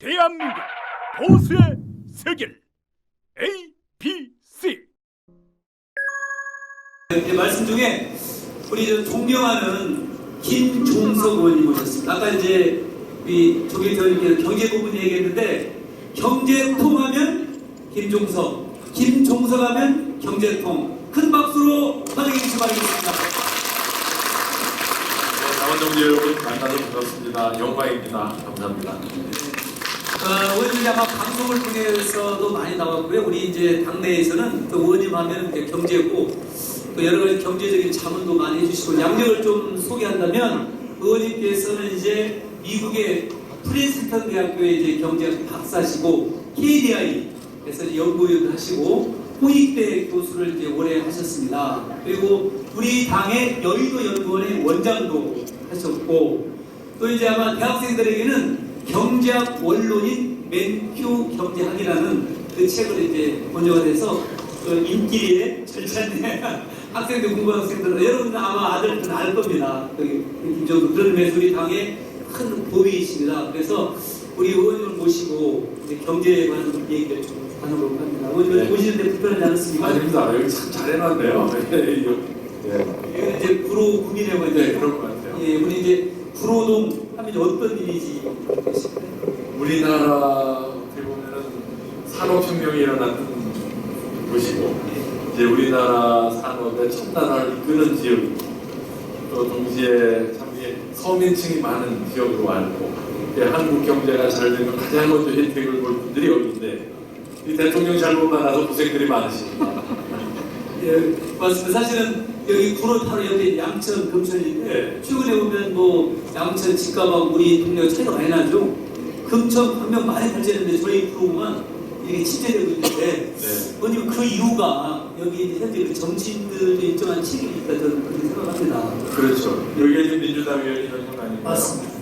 대한민국 보수의 세계를 A, B, C. 말씀 중에 우리 존경하는 김종석 의원님 모셨습니다. 아까 이제 우리 조계태원님께서 경제 부분 얘기했는데 경제통하면 김종석, 김종석하면 경제통. 큰 박수로 환영해 주시기 바라겠습니다. 당원동지 여러분 만나서 반갑습니다. 영광입니다. 감사합니다. 의원님이 아마 방송을 통해서도 많이 나왔고요. 우리 이제 당내에서는 또 의원님 하면 이제 경제고 또 여러 가지 경제적인 자문도 많이 해주시고 양력을 좀 소개한다면 의원님께서는 이제 미국의 프린스턴 대학교에 이제 경제학 박사시고 KDI에서 연구위원도 하시고 홍익대 교수를 이제 오래 하셨습니다. 그리고 우리 당의 여의도 연구원의 원장도 하셨고 또 이제 아마 대학생들에게는 경제학 원론인 맨큐 경제학이라는 그 책을 이제 번역을 해서 그 인기리에 절찬에 학생들 공부 학생들 여러분들 아마 아들들은 알 겁니다. 김정도 그런 면에서 우리 당의 큰 보위이십니다. 그래서 우리 의원님을 모시고 이제 경제에 관한 얘기를 좀 나눠볼까 합니다. 의원님 네. 모시는데 불편하지 않습니까? 아닙니다. 여기 참 잘해놨네요. 이건 이제 구로 구민회고 이제 네, 그런 것 같아요. 예, 우리 이제 구로동 하면 어떤 이미지 계실까요? 우리나라 어떻게 보면은 산업혁명이 일어났던 곳이고 이제 우리나라 산업의 첨단화를 이끄는 지역이고 또 동시에 참 이게 서민층이 많은 지역으로 알고 한국 경제가 잘 되면 가장 먼저 혜택을 볼 분들이 여기인데 이 대통령 잘못 만나서 고생들이 많으십니다. 예, 맞습니다. 사실은 여기 구로 바로 옆에 양천, 금천인데 최근에 보면 뭐 양천 집값하고 우리 동네가 차이가 많이 나죠. 금천, 광명 많이 발전했는데 저희 구로만 이렇게 침체되고 있는데 의원님 그 이유가 여기 이제 현재 그 정치인들도 일정한 책임이 있다 저는 그렇게 생각합니다. 그렇죠. 여기가 지금 민주당 의원이 현역 아닌가요? 맞습니다.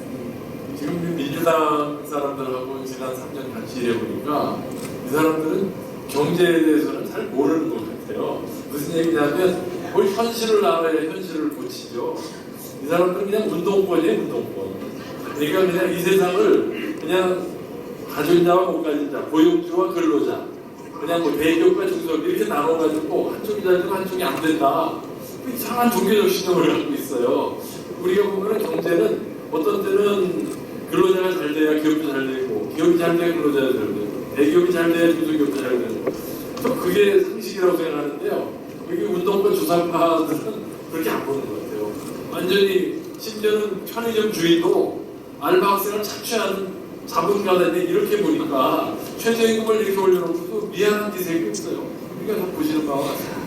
지금 민주당 사람들하고 지난 3년 같이 일해보니까 이 사람들은 경제에 대해서는 잘 모르는 것 같아요. 무슨 얘기냐면 거의 현실을 알아야 현실을 고치죠. 이 사람들은 그냥 운동권이에요, 운동권. 그러니까 그냥 이 세상을 그냥 가진 자와 못 가진 자, 고용주와 근로자, 그냥 뭐 대기업과 중소기업 이렇게 나눠가지고 한쪽이 잘 되고 한쪽이 안 된다. 이상한 종교적 신념을 갖고 있어요. 우리가 보면 경제는 어떤 때는 근로자가 잘 돼야 기업도 잘 되고, 기업이 잘 돼야 근로자가 잘 되고, 대기업이 잘 돼야 중소기업도 잘 되고. 또 그게 상식이라고 생각하는데요. 여기 운동권 주사파들은 그렇게 안 보는 것 같아요. 완전히 심지어는 편의점 주인도 알바 학생을 착취하는 자본가인데 이렇게 보니까 최저임금을 이렇게 올려놓고 또 미안한 기색이 없어요. 그러니까 좀 보시는 바와 같습니다.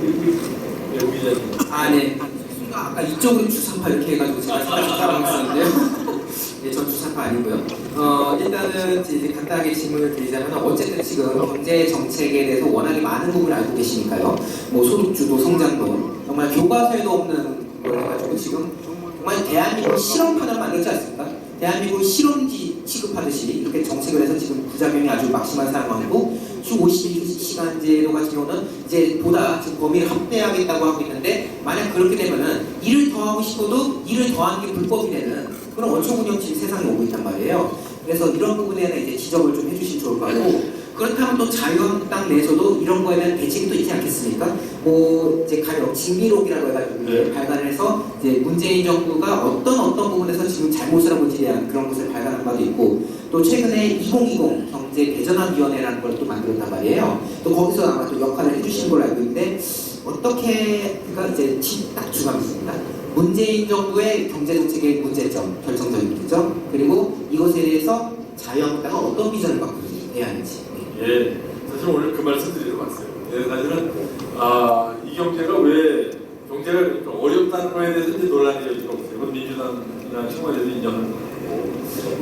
우리 기자님. 네. 아까 이쪽은 주사파 이렇게 해가지고 제가 주사파라고 했었는데요. 네, 전 주사파 아니고요. 일단은 이제 간단하게 질문을 드리자면 어쨌든 지금 경제 정책에 대해서 워낙에 많은 부분을 알고 계시니까요. 뭐 소득주도, 성장도 정말 교과서에도 없는 걸 해가지고 지금 정말 대한민국 실험판을 만들지 않습니까? 대한민국 실험지 취급하듯이 이렇게 정책을 해서 지금 부작용이 아주 막심한 상황이고 주 52시간제도 같은 경우는 이제 보다 지금 범위를 확대하겠다고 하고 있는데 만약 그렇게 되면은 일을 더 하고 싶어도 일을 더하는 게 불법이 되는 그런 어처구니없이 세상에 오고 있단 말이에요. 그래서 이런 부분에는 이제 지적을 좀 해주시면 좋을 것 같고 그렇다면 또 자유한국당 내에서도 이런 거에 대한 대책이 또 있지 않겠습니까? 뭐 이제 가령 징비록이라고 해가지고 발간을 해서 이제 문재인 정부가 어떤 부분에서 지금 잘못을 하고 있지에 대한 그런 것을 발간한 바도 있고 또 최근에 2020 경제 대전환위원회라는 걸 또 만들었단 말이에요. 또 거기서 아마 또 역할을 해주신 걸로 알고 있는데 어떻게 그러니까 이제 딱 주감입니다. 문재인 정부의 경제 정책의 문제점, 결정적인 문제점 그리고 이것에 대해서 자유한국당은 어떤 비전을 갖고 해야 하는지. 예, 사실 오늘 그 말씀 드리러 왔어요. 예, 사실은 이 경제가 왜 경제가 그러니까 어렵다는 거에 대해서 이제 논란이 여지가 없어요. 그건 민주당이나 청와대도 인정하는 거고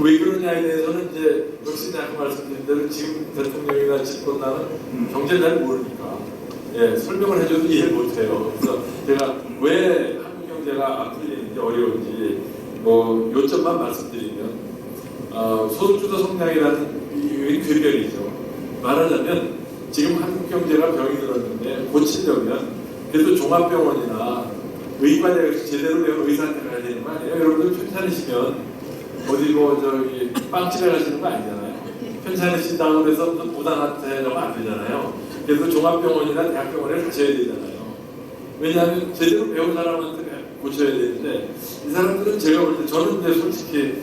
왜 그러냐에 대해서는 이제 역시 내가 말씀드린 대로 지금 대통령이나 집권당은 경제를 잘 모르니까 설명을 해줘도 이해를 못해요. 그래서 제가 왜 한국 경제가 안 풀리는지 어려운지 뭐 요점만 말씀드리면 소득주도 성장이라는 이 괴별이죠. 말하자면 지금 한국 경제가 병이 들었는데 고치려면 그래도 종합병원이나 의과대학에서 제대로 배운 의사한테 가야 되는 거 아니에요? 여러분들 괜찮으시면 어디 뭐 저기 빵집에 가시는 거 아니잖아요. 편찮으신다고 해서 무당한테 이러면 안 되잖아요. 그래서 종합병원이나 대학병원에 가셔야 되잖아요. 왜냐하면 제대로 배운 사람한테 고쳐야 되는데 이 사람들은 제가 볼 때 저는 이제 솔직히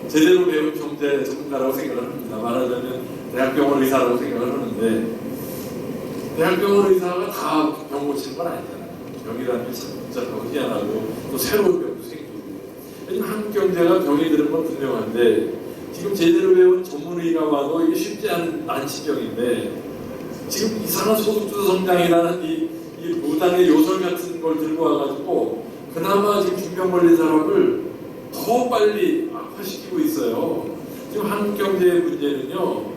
제대로 배운 경제 전문가라고 생각을 합니다. 말하자면 대학병원 의사라고 생각을 하는데 대학병원 의사가 다 병 고치는 건 아니잖아요. 병이라는 게 참 복잡하고 희한하고 또 새로운 병도 생기고 왜냐면 한국 경제가 병이 드는 건 분명한데 지금 제대로 배운 전문의가 와도 이게 쉽지 않은 난치병인데 지금 이상한 소득주도 성장이라는 이 무당의 요설 같은 걸 들고 와가지고 그나마 지금 중병 걸린 사람을 더 빨리 악화시키고 있어요. 지금 한국 경제의 문제는요,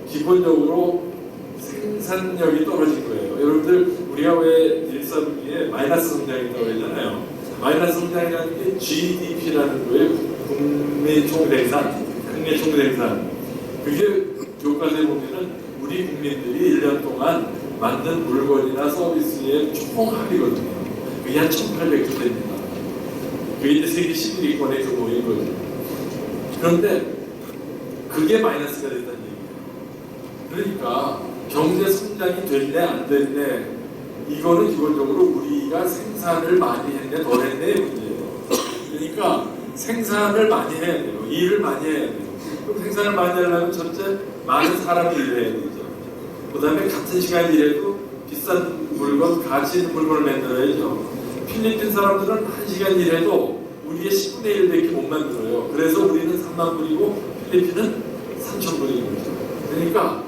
기본적으로 생산력이 떨어진 거예요. 여러분들 우리가 왜 일사분기에 마이너스 성장이라고 하잖아요. 마이너스 성장이라는 게 GDP라는 거예요. 국내 총생산, 국내 총생산. 그게 교과서에 보면은 우리 국민들이 1년 동안 만든 물건이나 서비스의 총합이거든요. 그게 한 1,800조 됩니다. 그게 이제 세계 11위권의 규모인 거죠. 그런데 그게 마이너스가 됐다는 얘기예요. 그러니까 경제 성장이 됐네 안 됐네 이거는 기본적으로 우리가 생산을 많이 했네 덜 했네의 문제예요. 그러니까 생산을 많이 해야 돼요. 일을 많이 해야 돼요. 그럼 생산을 많이 하려면 첫째 많은 사람이 일을 해야 되죠. 그 다음에 같은 시간 일해도 비싼 물건, 가치 있는 물건을 만들어야죠. 필리핀 사람들은 1시간 일해도 우리의 10분의 1밖에 못 만들어요. 그래서 우리는 3만 불이고 필리핀은 3천 불인 거죠. 그러니까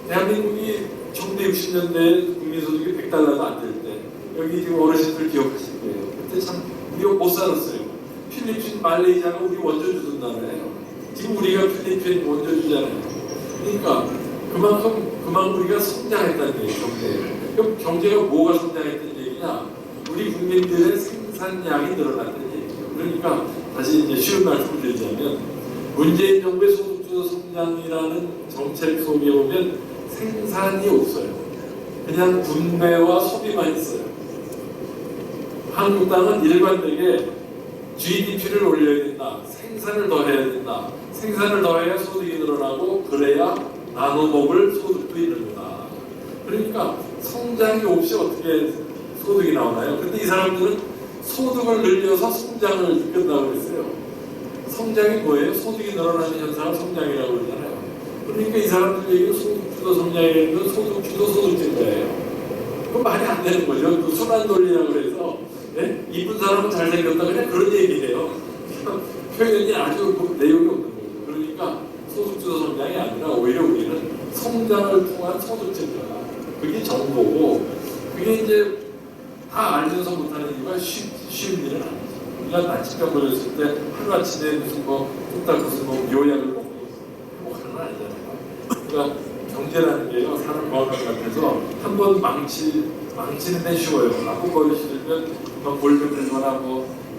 대한민국이 1960년대에 국민소득이 100달러가 안 될 때 여기 지금 어르신들 기억하실 거예요. 그때 참 우리가 못 살았어요. 필리핀, 말레이시아가 우리 원조 주던 나라예요. 지금 우리가 필리핀 원조 주잖아요. 그러니까 그만큼 우리가 성장했다는 얘기예요. 그럼 경제가 뭐가 성장했다는 얘기냐? 우리 국민들의 생산량이 늘어났다는 얘기죠. 그러니까 다시 이제 쉬운 말씀을 드리자면 문재인 정부의 소득주도 성장이라는 정책 속에 보면 생산이 없어요. 그냥 분배와 소비만 있어요. 한국당은 일관되게 GDP를 올려야 된다. 생산을 더 해야 된다. 생산을 더 해야 소득이 늘어나고 그래야 나눠 먹을 소득도 있는 거다. 그러니까 성장이 없이 어떻게 소득이 나오나요? 근데 이 사람들은 소득을 늘려서 성장을 이끈다고 그랬어요. 성장이 뭐예요? 소득이 늘어나는 현상을 성장이라고 그러잖아요. 그러니까 이 사람들 얘기는 소득주도 성장이라는 건 소득주도 소득주인 거예요. 그건 말이 안 되는 거죠. 또 순환 논리라고 해서 네? 이쁜 사람은 잘생겼다 그냥 그런 얘기예요. 표현이 아주 내용이 없는 거죠. 그러니까 소득주도 성장이 아니라 오히려 우리는 성장을 통한 소득주다. 그게 정보고 그게 이제 다 알면서 못하는 이유가 쉬운 일은 아니죠. 우리가 난치병 걸렸을 때 하루아침에 무슨 뚝딱 무슨 묘약을 먹고 행복하는 건 아니잖아요. 그러니까 경제라는 게요 사람 건강 같아서 한 번 망치는 데 쉬워요. 나쁜 버릇이 들면 막 골병들거나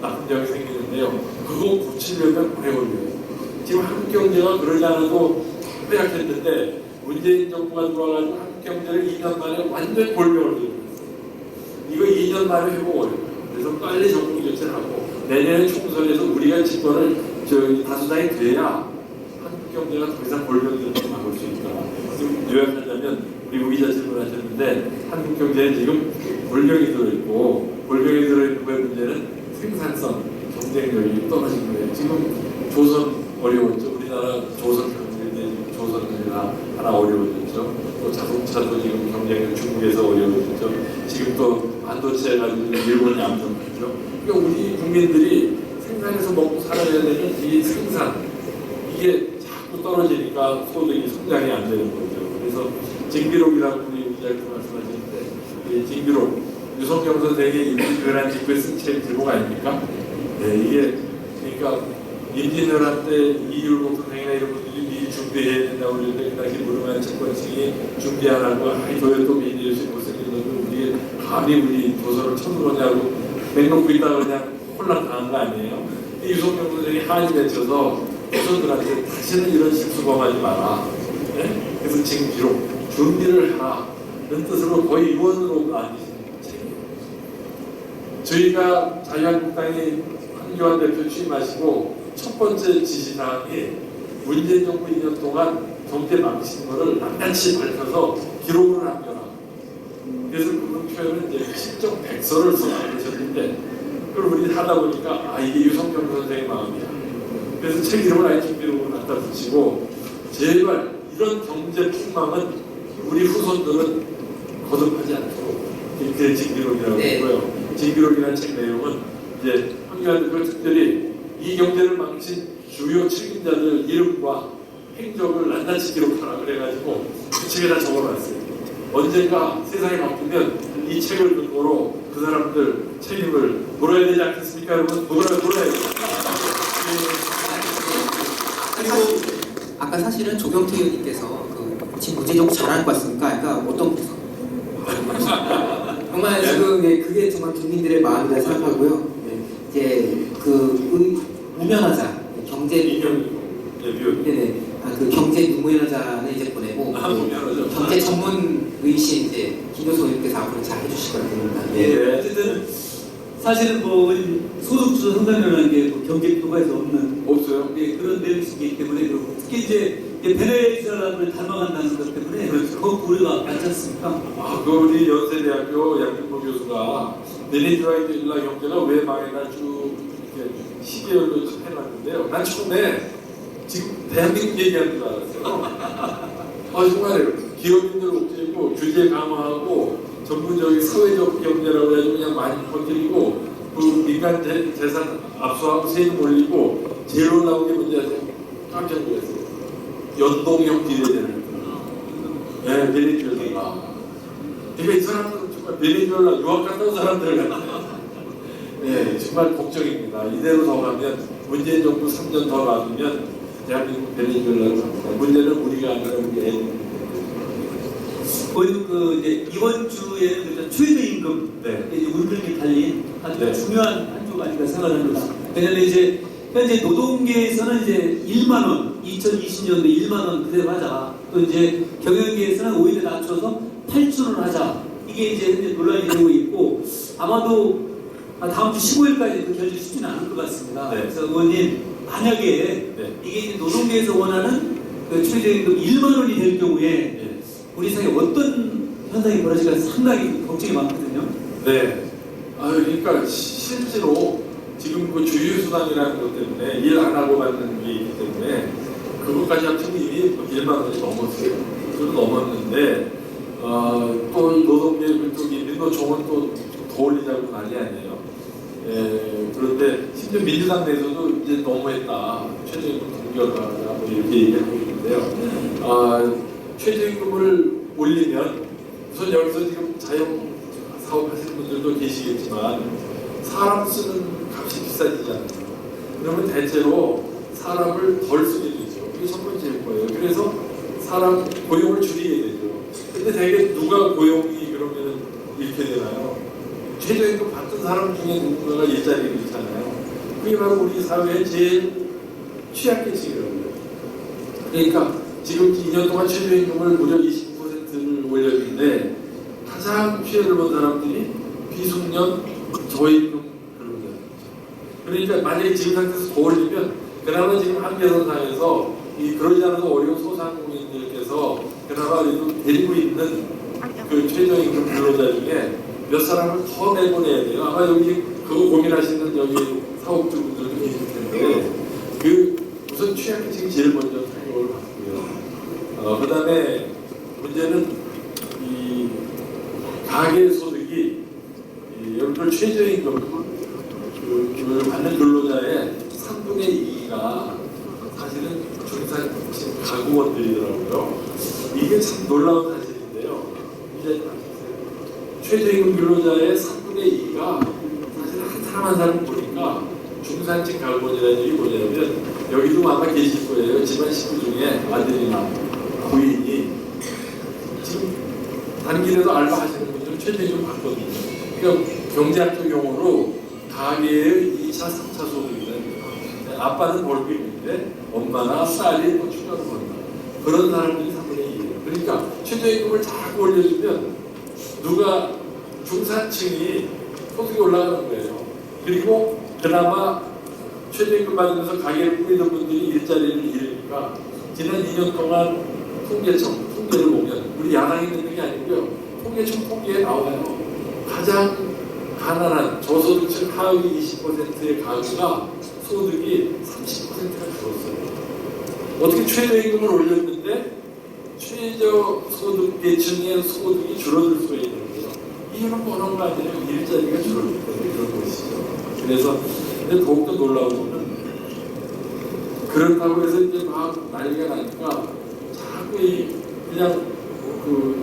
나쁜 병이 생기는데요. 그거 고치려면 오래 걸려요. 지금 한국 경제가 그러지 않아도 허약했는데 문재인 정부가 들어와가지고 한국 경제를 2년 만에 완전 골병을 들었어요. 이거 2년 만에 회복 어려워요. 그래서 빨리 정부 교체를 하고 내년에 총선에서 우리가 집권을 다수당이 돼야 한국 경제가 더 이상 골병들을 막을 수 있다. 지금 요약하자면 우리 우기자 질문하셨는데 한국 경제에 지금 골병이 들어있고 골병이 들어있는 거의 문제는 생산성, 경쟁력이 떨어진 거예요. 지금 조선 어려웠죠. 우리나라 조선 경제인데 조선이나 하나 어려워졌죠. 또 자동차도 지금 경쟁력 중국에서 어려워졌죠. 지금 또 반도체 가지고 일본이 암정하죠. 그러니까 우리 국민들이 생산해서 먹고 살아야 되는 이 생산 이게 자꾸 떨어지니까 소득이 성장이 안 되는 거죠. 그래서 징비록이라고 우리 의장님 말씀하셨는데 이 징비록 유성경 선생의 임진왜란 직후에 쓴 책 제목 아닙니까? 네, 이게 그러니까 임진왜란 때 이율곡 선생이나 이런 분들이 미리 준비해야 된다고 그러는데 그 당시 무능한 집권층이 준비 안 하고 도에 또 민주주의 못생긴 놈들 우리 감히 우리 조선을 쳐들어오냐고 맹놓고 있다가 그냥 혼란 당한 거 아니에요? 유성경 선생이 한이 맺혀서 조선들한테 다시는 이런 실수 범하지 마라. 네? 그래서 지금 비록 준비를 하라는 뜻으로 거의 유언으로 나뉘신 책이에요. 저희가 자유한국당이 한교안 대표 취임하시고 첫 번째 지시사항이 문재인 정부 2년 동안 경제 망친 거를 낱낱이 밝혀서 기록을 남겨라. 그래서 그분 표현은 이제 실적 백서를 써주셨는데 그걸 우리 하다 보니까 이게 유성경 선생의 마음이야. 그래서 책 이름을 아예 기록을 갖다 붙이고 제발 이런 경제 폭망은 우리 후손들은 거듭하지 않도록 이렇게 진기록이라고 했고요. 진기록이라는 책 내용은 이제 한국인들 특별히 이 경제를 망친 주요 책임자들 이름과 행적을 낱낱이 기록하라 그래가지고 그 책에다 적어놨어요. 언젠가 세상이 바뀌면 이 책을 근거로 그 사람들 책임을 물어야 되지 않겠습니까, 여러분? 물어야죠. 그리고 아까 사실은 조경태 의원님께서 그 지금 문제적 잘하는 것 같습니까? 그러니까 어떤 정말 지금 그게 정말 국민들의 마음이라 생각하고요. 이제 무면허자 경제 네네 그 경제 무면허자는 이제 보내고 경제 전문 의신 이제 김효소 의원께서 앞으로 잘 해주실 거라 봅니다. 예, 어쨌든 사실은 뭐 소득주도 상담이라는 게 경제 교과에서 없어요. 예, 그런 내용이기 때문에 특히 이제 베네수엘라를 닮아간다는 것 때문에 더 우려가 많지 않습니까? 그 우리 연세대학교 양준모 교수가 베네수엘라 경제가 왜 망했나 쭉 이렇게 시계열로 해놨는데요. 난 처음에 지금 대한민국 얘기하는 줄 알았어요. 정말 기업인들 옥죄고 규제 강화하고 전부적인 사회적 경제라고 해서 그냥 많이 퍼뜨리고 그 민간 재산 압수하고 세금 올리고 제일 올라온 게 뭔지 아세요? 깜짝 놀랐어요. 연동형 비례대를. 네, 베네수엘라. 그러니까 이 사람들은 정말 베네수엘라 유학 갔다 온 사람들 같아요. 네, 정말 걱정입니다. 이대로 더 가면 문재인 정부 3년 더 놔두면 대한민국 베네수엘라로 갑니다. 문제는 우리가 아니라 우리 애들. 이제 이번 주에는 최저임금 이제 운명이 달린 아주 중요한 한 주가 아닌가 생각합니다. 왜냐하면 이제 현재 노동계에서는 이제 1만 원, 2020년도 1만 원 그대로 하자. 또 이제 경영계에서는 오히려 낮춰서 8천 원 하자. 이게 이제 현재 논란이 되고 있고 아마도 다음 주 15일까지 그 결정 쉽지는 않을 것 같습니다. 그래서 의원님 만약에 이게 이제 노동계에서 원하는 그 최저임금 1만 원이 될 경우에 우리 사회에 어떤 현상이 벌어질까 상당히 걱정이 많거든요. 네. 그러니까 실제로 지금 그 주휴수당이라는 것 때문에 일 안 하고 받는 게 있기 때문에 그것까지 합치면 이미 1만 원이 넘었어요. 그건 넘었는데 또 노동계 그쪽이 민노총은 또 더 올리자고 난리 아니에요. 그런데 심지어 민주당 내에서도 이제 너무했다. 최저임금 동결하자 뭐 이렇게 얘기하고 있는데요. 최저임금을 올리면 우선 여기서 지금 자영 사업하시는 분들도 계시겠지만 사람 쓰는 값이 비싸지잖아요. 그러면 대체로 사람을 덜 쓰게 되죠. 이게 첫 번째일 거예요. 그래서 사람 고용을 줄이게 되죠. 근데 대개 누가 고용이 그러면 이렇게 되나요? 최저임금 받던 사람 중에 누군가가 일자리를 있잖아요. 그게 바로 우리 사회의 제일 취약계층이라고요. 그러니까 지금 2년 동안 최저임금을 무려 20%를 올렸는데 가장 피해를 본 사람들이 비숙련 저임금 근로자죠. 그러니까 만약에 지금 상태에서 더 올리면 그나마 지금 한계선상에서 그러지 않아서 어려운 소상공인들께서 그나마 데리고 있는 그 최저임금 근로자 중에 몇 사람을 더 내보내야 돼요. 아마 여기 그거 고민하시는 여기 사업주분들도 계실 텐데 우선 취약계층이 제일 먼저 타격을 받고요. 그 다음에 문제는 이 가계 소득이 여러분들 최저임금을 받는 근로자의 3분의 2가 사실은 중산층 가구원들이더라고요. 이게 참 놀라운 사실인데요. 이제 최저임금 근로자의 3분의 2가 사실 한 사람 한 사람 보니까 중산층 가구원이라는 얘기 뭐냐면 여기도 아마 계실 거예요. 집안 식구 중에 아들이나 부인이 지금 단기라도 알바하시는 분들은 최저임금 받거든요. 그러니까 경제학적 용어로 가계의 2차, 3차 소득이라는 아빠는 벌고 있는데 엄마나 딸이 더 추가로 번다. 그런 사람들이 3분의 2예요. 그러니까 최저임금을 자꾸 올려주면 누가 중산층이 소득이 올라가는 거예요. 그리고 그나마 최저임금 받으면서 가게를 꾸리던 분들이 일자리를 잃으니까 지난 2년 동안 통계를 보면 우리 야당이 듣는 게 아니고요. 통계청 통계에 나와요. 가장 가난한 저소득층 하위 20%의 가구가 소득이 30%가 줄었어요. 어떻게 최저임금을 올렸는데 최저소득 계층의 소득이 줄어들 수가 있는 거예요. 이유는 뭐는 거 아니에요? 일자리가 줄어들기 때문에 그런 것이죠. 그래서 근데 더욱더 놀라운 거는 그렇다고 해서 이제 막 난리가 나니까 자꾸 그냥 그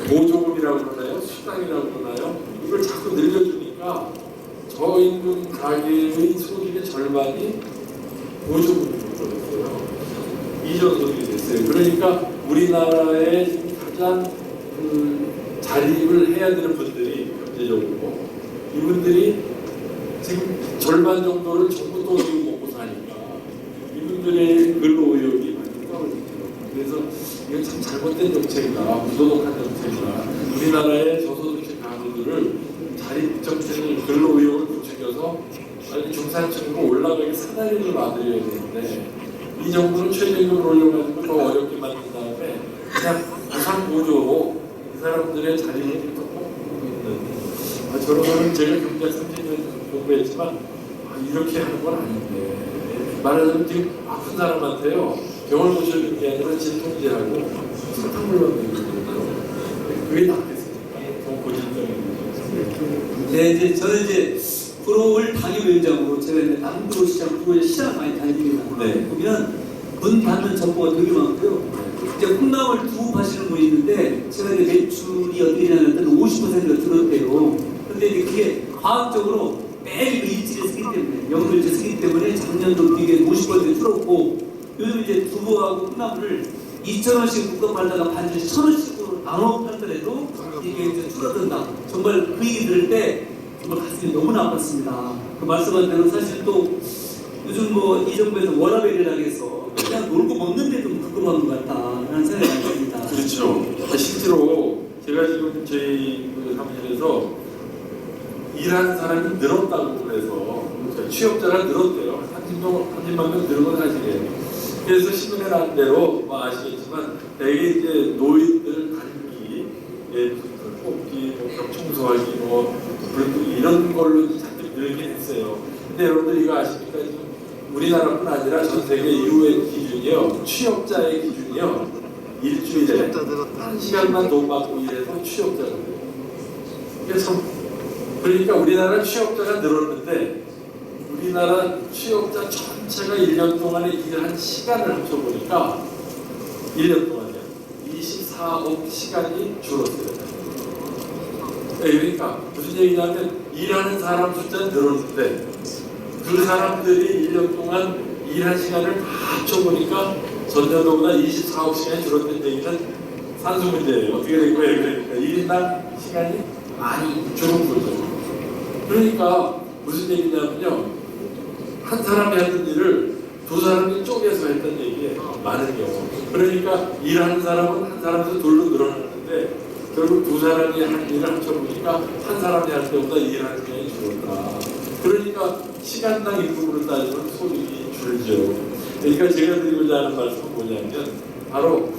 보조금이라고 그러나요? 수당이라고 그러나요? 이걸 자꾸 늘려주니까 저임금 가계의 소득의 절반이 보조금으로 됐어요. 이전소득이 됐어요. 그러니까 우리나라에 지금 가장 자립을 해야 되는 분들이 경제적으로 이분들이 지금 절반 정도를 정부 돈으로 먹고 사니까 이분들의 근로 의욕이 많이 떨어지죠. 그래서 이건 참 잘못된 정책이다, 부도덕한 정책이다. 우리나라의 저소득층 가구들을 자립 정책을 근로 의욕을 부추겨서 빨리 중산층으로 올라가게 사다리를 놔드려야 되는데 이 정부는 최저임금을 올려가지고 더 어렵게 만든 다음에 그냥 부상 보조로 이 사람들의 자립을 꼭 있는 저런 거는 제가 경제 30년 공부했지만 이렇게 하는 건 아닌데 말하자면 지금 아픈 사람한테요 병을 모셔주는 게 아니라 진통제하고 설탕물 넣는 거거든요. 그게 낫겠습니까? 더 고질적인 네, 이제 저는 이제 프로를 당협위원장으로 제가 이제 남부로 시장 많이 다니게 네. 보면 문 닫는 정보가 되게 많고요. 이제 콩나물 두부하시는 분이 있는데 제가 이제 매출이 어떻게 되냐면 50%가 들었대요. 근데 이제 그게 과학적으로 매일 일지를 쓰기 때문에 연구일지 쓰기 때문에 작년도 비교해 50% 줄었고 요즘 이제 두부하고 콩나물을 2,000원씩 묶어 팔다가 반주에 1,000원씩으로 나눠 팔더라도 이게 이제 줄어든다. 정말 그 얘기 들을 때 정말 가슴이 너무나 아팠습니다. 그 말씀한 대로 사실 또 요즘 뭐 이 정부에서 워라밸이라고 해서 그냥 놀고 먹는데도 부끄러운 것 같다라는 생각이 많이 듭니다. 그렇죠. 실제로 제가 지금 저희 그 사무실에서 일하는 사람이 늘었다고 그래서 취업자가 늘었대요. 30만 명 늘은 건 사실이에요. 그래서 신문에 나온 대로 뭐 아시겠지만 대개 이제 노인들 간기, 뽑기, 벽 청소하기, 불 이런 걸로 잔뜩 늘긴 했어요. 근데 여러분들 이거 아십니까? 지금 우리나라뿐 아니라 전 세계 UN 기준이요, 취업자의 기준이요, 일주일에 1시간만 돈 받고 일해서 취업자가 돼요. 그러니까 우리나라 취업자가 늘었는데 우리나라 취업자 전체가 1년 동안에 일한 시간을 합쳐보니까 1년 동안에 24억 시간이 줄었어요. 그러니까 무슨 얘기냐면 일하는 사람 숫자는 늘었는데 그 사람들이 1년 동안 일한 시간을 다 합쳐보니까 전년도보다 24억 시간이 줄었다는 얘기는 산수 문제예요. 어떻게 된 거예요? 그러니까 1인당 시간이 많이 줄은 거죠. 그러니까 무슨 얘기냐면요. 한 사람이 하는 일을 두 사람이 쪼개서 했던 얘기예요. 많은 경우. 그러니까 일하는 사람은 한 사람에서 둘로 늘어났는데 결국 두 사람이 한 일을 합쳐보니까 한 사람이 할 때보다 일하는 시간이 줄었다. 그러니까 시간당 임금으로 따지면 소득이 줄죠. 그러니까 제가 드리고자 하는 말씀은 뭐냐면 바로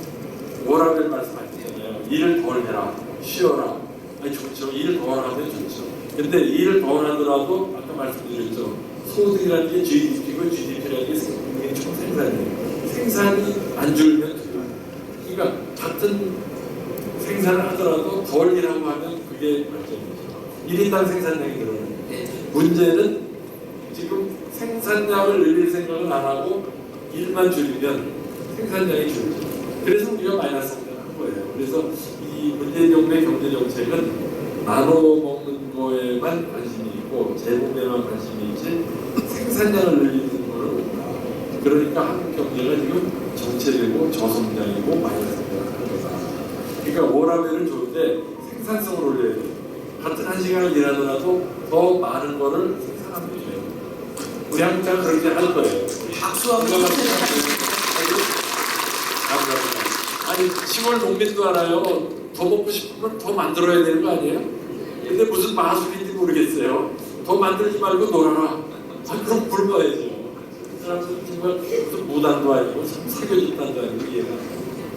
워라밸 말씀하셨잖아요. 일을 덜 해라, 쉬어라. 아니 좋죠. 일을 덜 하면 좋죠. 근데 일을 덜 하더라도 아까 말씀드렸죠. 소득이라는 게 GDP고 GDP라는 게 국민의 총생산이에요. 생산이 안 줄면 돼요. 그러니까 같은 생산을 하더라도 덜 일하고 하면 그게 발전이죠. 1인당 생산량이 늘어나요. 문제는 지금 생산량을 늘릴 생각을 안 하고 일만 줄이면 생산량이 줄죠. 그래서 우리가 마이너스 성장한 거예요. 그래서 이 문재인 정부의 경제 정책은 나눠 먹는 거에만 관심이 있고 제공에만 관심이 있지 생산량을 늘리는 거는 없다. 그러니까 한국 경제가 지금 정체되고 저성장이고 마이너스 성장하는 거다. 그러니까 워라밸은 좋은데 생산성을 올려야 돼요. 같은 한 시간을 일하더라도 더 많은 거를 생산하면 돼요. 우리 한국자가 그렇게 할 거예요. 박수 한번 감사합니다. 아니 시골 농민도 알아요. 더 먹고 싶으면 더 만들어야 되는 거 아니에요? 근데 무슨 마술인지 모르겠어요. 더 만들지 말고 놀아라. 그럼 굶어야죠. 그 사람들은 정말 무슨 무당도 아니고 사교 집단도 아니고 이해가.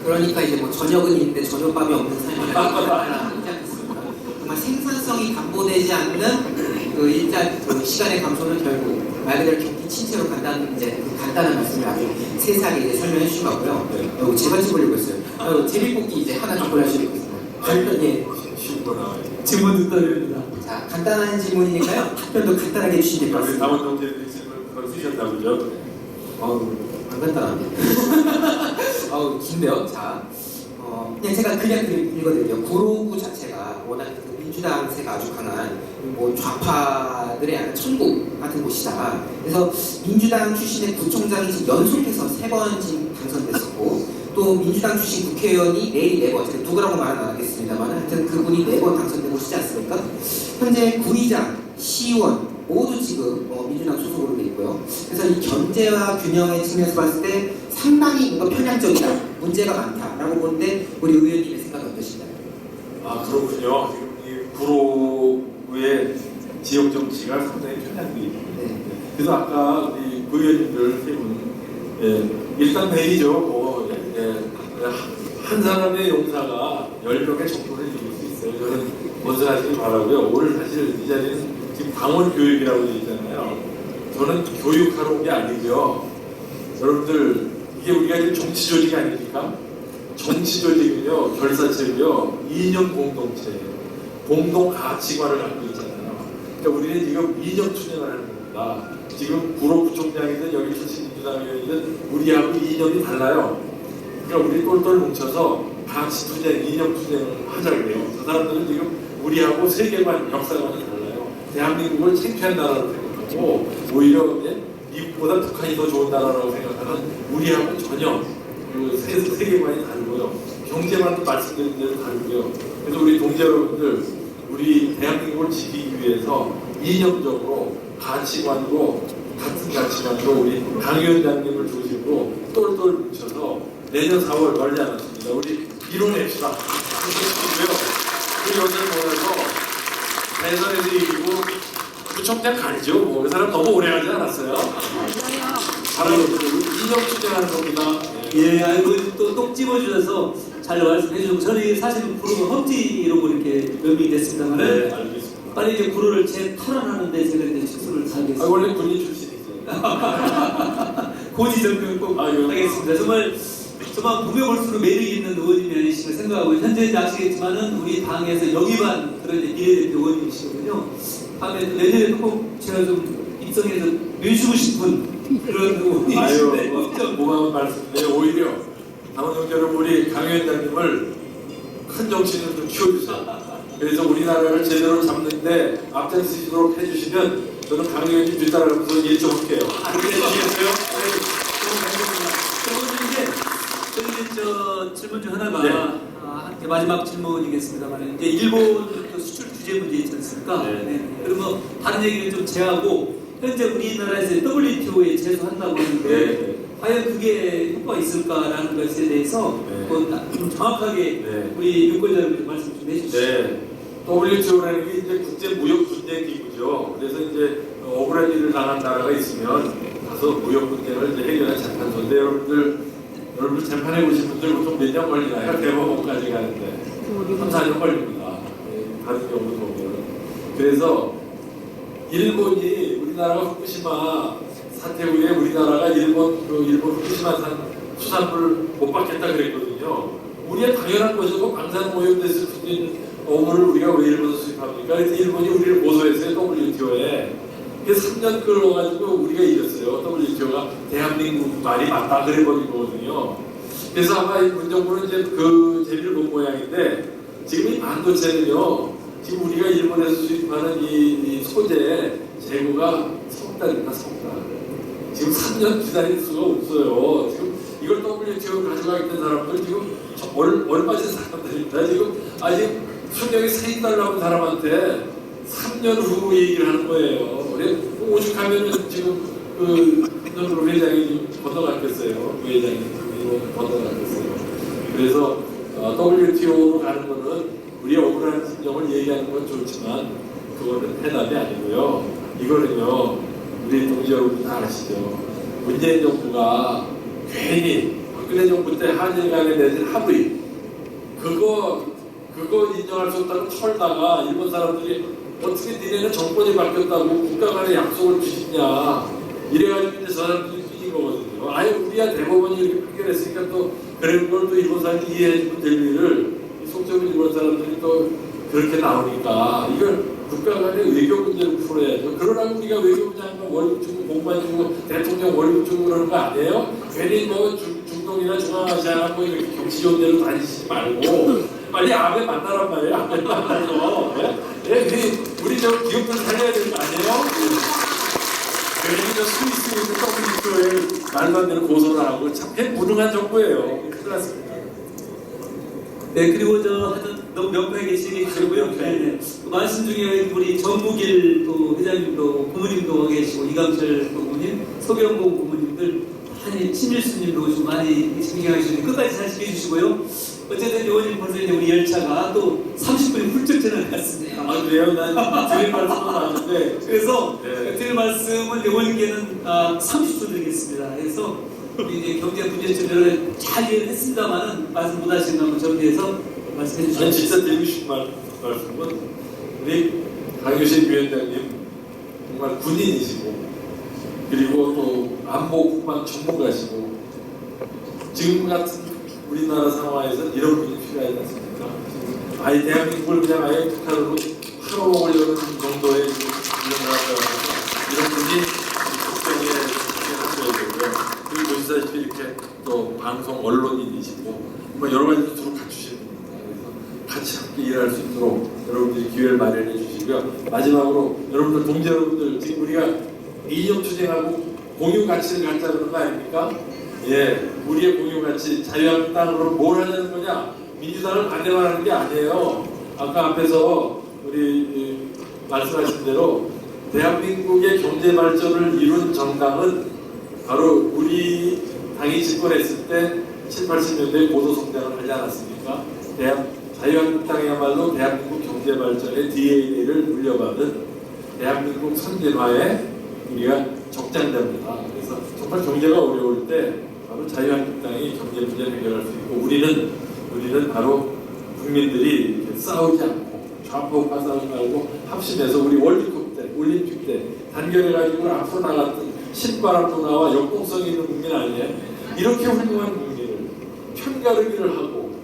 그러니까 이제 뭐 저녁은 있는데 저녁밥이 없는 삶을 하지 않겠습니까? 정말 생산성이 담보되지 않는 그 일자 그 시간의 감소는 결국 말 그대로 경기 침체로 간다는 이제 그 간단한 말씀을 아주 세세하게 이제 설명해 주신 거고요. 제발 좀 보려고 했어요. 제비뽑기 이제 하나 좀 보여주시고 있습니다. 예. 쉬운 거 나와요. 질문 듣답니다. 자, 간단한 질문이니까요. 답변도 간단하게 해주시면 될 것 우리 같습니다. 남원 동지들이 질문 쓰셨다고 그죠? 안 간단한데. 긴데요. 자, 그냥 제가 그냥 읽어드릴게요. 구로구 자체가 워낙 그 민주당세가 아주 강한 뭐 좌파들의 약간 천국 같은 곳이다. 그래서 민주당 출신의 구청장이 지금 연속해서 3번 지금 당선됐었고, 또 민주당 출신 국회의원이 내일 4번, 제가 누구라고 말은 안 하겠습니다만, 하여튼 그분이 4번 당선된 곳이지 않습니까? 현재 구의장, 시의원 모두 지금 민주당 소속으로 돼 있고요. 그래서 이 견제와 균형의 측면에서 봤을 때 상당히 뭔가 편향적이다, 문제가 많다라고 보는데 우리 의원님의 생각은 어떠신가요? 그렇군요. 지금 이 구로구의 지역 정치가 상당히 편향돼 있습니다. 네. 그래서 아까 우리 의원님들 세 분, 일단 내리죠. 한 사람의 용사가 10명의 정도를 이룰 수 있어요. 저는 먼저 하시기 바라고요. 오늘 사실 이 자리는 지금 강원교육이라고 되어 있잖아요. 저는 교육하러 온 게 아니고요. 여러분들, 이게 우리가 지금 정치 조직이 아닙니까? 정치 조직은요, 결사체고요, 이념 공동체예요. 공동 가치관을 갖고 있잖아요. 그러니까 우리는 지금 이념 투쟁을 하는 겁니다. 지금 구로구청장이든 여기 출신 민주당이든 우리하고 이념이 달라요. 그러니까 우리 똘똘 뭉쳐서 가치 투쟁, 이념 투쟁을 하자고 해요. 저 사람들은 지금 우리하고 세계관, 역사관이 달라요. 대한민국을 창피한 나라로 생각하고 오히려 미국보다 북한이 더 좋은 나라라고 생각하는 우리하고 전혀 그 세계관이 다르고요. 경제만도 말씀드린 대로 다르고요. 그래서 우리 동지 여러분들, 우리 대한민국을 지키기 위해서 이념적으로 가치관으로 같은 가치관으로 우리 강 위원장님을 중심으로 똘똘 뭉쳐서 내년 4월 멀지 않았습니다. 우리 이뤄냅시다. 우리 여기를 모여서 대선에서 이기고 구청장 가죠. 뭐 그 사람 너무 오래 하지 않았어요. 바로 이념 투쟁하는 겁니다. 예, 아이고 또똑 집어주셔서 잘 말씀해 주시고, 저는 사실은 구로가 험지로 이렇게 연명이 됐습니다만, 네, 알겠습니다. 빨리 이제 구로를 재탈환하는데 제가 이제 최선을 다하겠습니다. 원래 군인 출신이세요. 고지 정면 꼭 하겠습니다. 정말 보면 볼수록 매력 있는 의원님이 아니신가 생각하고, 현재 아시겠지만은 우리 당에서 영입한 그런 비례대표 의원님이시거든요. 다음에 내년에도 꼭 제가 좀 입성해서 모시고 싶은 그런 의원님이신데. 고마운 말씀인데 오히려 당원 여러분, 우리 강 위원장님을 큰 정치인으로 좀 키워주세요. 그래서 우리나라를 제대로 잡는데 앞장서시도록 해주시면 저는 강 위원님 뒤따라가면서 일 좀 할게요. 그렇게 해주시겠어요? 저 질문 중 하나가, 네. 마지막 질문이겠습니다만, 이제 일본 그 수출 규제 문제 있지 않습니까? 네. 그러면 다른 얘기를 좀 제하고, 현재 우리나라에서 WTO에 제소한다고 하는데, 네. 과연 그게 효과가 있을까라는 것에 대해서 좀 정확하게 우리 유권자 여러분들 말씀 좀 해주시죠. 네. WTO라는 게 이제 국제 무역 분쟁 기구죠. 그래서 이제 억울한 일을 당한 나라가 있으면 가서 무역 분쟁을 이제 해결하는 재판소인데, 여러분 재판해 보신 분들 보통 몇 년 걸리나요? 대법원까지 가는데 3, 4년 걸립니다. 다른 경우도 보면. 그래서 일본이 우리나라가 후쿠시마 사태 후에 우리나라가 일본 후쿠시마산 수산물 못 받겠다 그랬거든요. 우리가 당연한 것이고 방사능 오염됐을 수도 있는 어물을 우리가 왜 일본에서 수입합니까? 그래서 일본이 우리를 고소했어요, WTO에. 그래서 3년 끌어가지고 우리가 이겼어요. WTO가 대한민국 말이 맞다 그래버린 거거든요. 그래서 아마 문정부는 이제 그 재미를 본 모양인데, 지금 이 반도체는요, 지금 우리가 일본에서 수입하는 이 소재 재고가 석달입니다, 석달. 지금 3년 기다릴 수가 없어요. 지금 이걸 WTO를 가져가겠다는 사람들 지금 얼마 전 사람들입니다. 지금 아직 수명이 3달 남은 사람한테 3년 후 얘기를 하는 거예요. 오죽하면은 지금 그 회장이 건너갔겠어요. 그 회장이 건너갔겠어요. 그래서 WTO로 가는 거는 우리 억울한 심정을 얘기하는 건 좋지만 그거는 해답이 아니고요. 이거는요, 우리 동지 여러분 다 아시죠? 문재인 정부가 괜히 박근혜 정부 때 한일 간에 맺은 합의 그거 인정할 수 없다고 털다가 일본 사람들이 어떻게 니네는 정권이 바뀌었다고 국가 간에 약속을 주시냐 이래가지고 이제 저 사람들이 삐진 거거든요. 아예 우리야 대법원이 이렇게 판결했으니까 또 그런 걸 또 일본 사람들이 이해해주면 될 일을 속적인 일본 사람들이 또 그렇게 나오니까 이걸 국가 간의 외교 문제를 풀어야죠. 그러라고 우리가 외교부 장관 월급 주고 공만 주고 대통령 월급 주고 그러는 거 아니에요? 괜히 뭐 중동이나 중앙아시아나 뭐 이렇게 경치 좋은 데로 다니시지 말고 빨리 아베 만나란 말이에요. 아베 만나서 괜히 우리 저 기업들 살려야 되는 거 아니에요? 괜히 저 스위스에 WTO에 말도 안 되는 고소를 하고 참 무능한 정부예요. 큰일 났습니다. 네, 그리고 하여튼 너무 명쾌하게 얘기해 주시고요. 네. 말씀 중에 우리 전국일 또 회장님도 고모님도 와 계시고 이강철 고모님, 서경봉 고모님들 많이 친밀수님도 좀 많이 신경해 주시는데 끝까지 잘 지켜주시고요. 어쨌든 의원님 벌써 이제 우리 열차가 또 30분이 훌쩍 지나갔습니다. 아 그래요? 난 드릴 말씀은 많은데 그래서 네. 드릴 말씀은 의원님께는 30초 드리겠습니다. 그래서 우리 이제 경제 문제점을 잘 이해를 했습니다만은 말씀 못하신 거 정리해서 말씀해 주시죠. 저는 진짜 드리고 싶은 말씀은 우리 강효신 위원장님 정말 군인이시고 그리고 또 안보 국방 전문가시고 지금 같은 우리나라 상황에서 이런 분이 필요하지 않습니까? 아예 대한민국을 그냥 아예 북한으로 팔아먹으려는 정도의 이런 분이 국정에 하셔야 되고요. 그리고 보시다시피 이렇게 또 방송 언론인이시고 뭐 여러 가지 주로 갖추시는 분입니다. 그래서 같이 함께 일할 수 있도록 여러분들이 기회를 마련해 주시고요. 마지막으로 여러분들 동지 여러분들 지금 우리가 이념 투쟁하고 공유 가치를 갖자 그런 거 아닙니까? 예, 우리의 공유 가치 자유한국당으로 뭘 하자는 거냐? 민주당을 반대만 하는 게 아니에요. 아까 앞에서 우리 말씀하신 대로 대한민국의 경제 발전을 이룬 정당은 바로 우리 당이 집권했을 때 7, 80년대에 고도 성장을 하지 않았습니까? 자유한국당이야말로 대한민국 경제 발전의 DNA를 물려받은 대한민국 선진화의 우리가 적장자입니다. 그래서 정말 경제가 어려울 때 바로 자유한국당이 경제 문제를 해결할 수 있고 우리는 바로 국민들이 이렇게 싸우지 않고 좌파우파 싸우지 말고 합심해서 우리 월드컵 때 올림픽 때 단결해가지고 앞으로 나갔던 신바람도 나와 역동성 있는 국민 아니에요? 이렇게 훌륭한 국민을 편가르기를 하고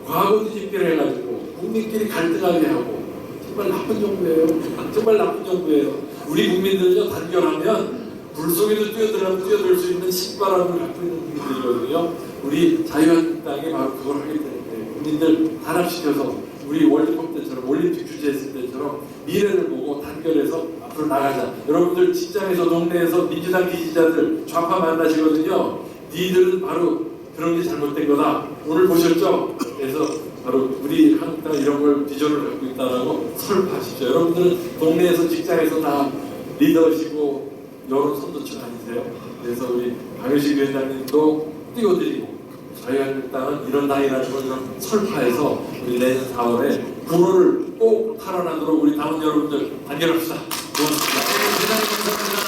과거 뒤집기를 해가지고 국민끼리 갈등하게 하고 정말 나쁜 정부예요. 정말 나쁜 정부예요. 우리 국민들은요 단결하면 불 속에도 뛰어들 수 있는 신바람을 갖고 있는 국민들이거든요. 우리 자유한국당이 바로 그걸 하기 때문에 국민들 단합시켜서 우리 월드컵 때처럼 올림픽 주재했을 때처럼 미래를 보고 단결해서 앞으로 나가자. 여러분들 직장에서 동네에서 민주당 지지자들 좌파 만나시거든요. 니들은 바로 그런 게 잘못된 거다. 오늘 보셨죠? 그래서 바로 우리 한국당 이런 걸 비전을 갖고 있다라고 설파하시죠. 여러분들은 동네에서 직장에서 다 리더시고 여론 선도층 아니세요? 그래서 우리 강효식 위원장님도 띄워드리고 자유한국당은 이런 당이라는 걸 좀 설파해서 우리 내년 4월에 구호를 꼭 탈환하도록 우리 당원 여러분들 단결합시다. 고맙습니다. 대단히 감사합니다.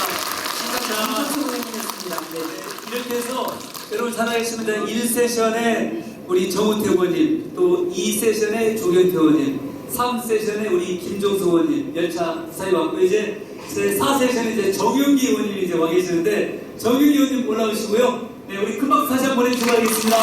이렇게 해서 여러분 잘 알겠습니다. 1세션에 우리 정우태 의원님, 또 2세션에 조경태 의원님, 3세션에 우리 김종수 의원님 열차 사이 왔고 이제 제 4세션에 이제 정윤기 의원님이 이제 와 계시는데 정윤기 의원님 올라오시고요. 네, 우리 큰 박수 다시 한번 보내주시기 바라겠습니다.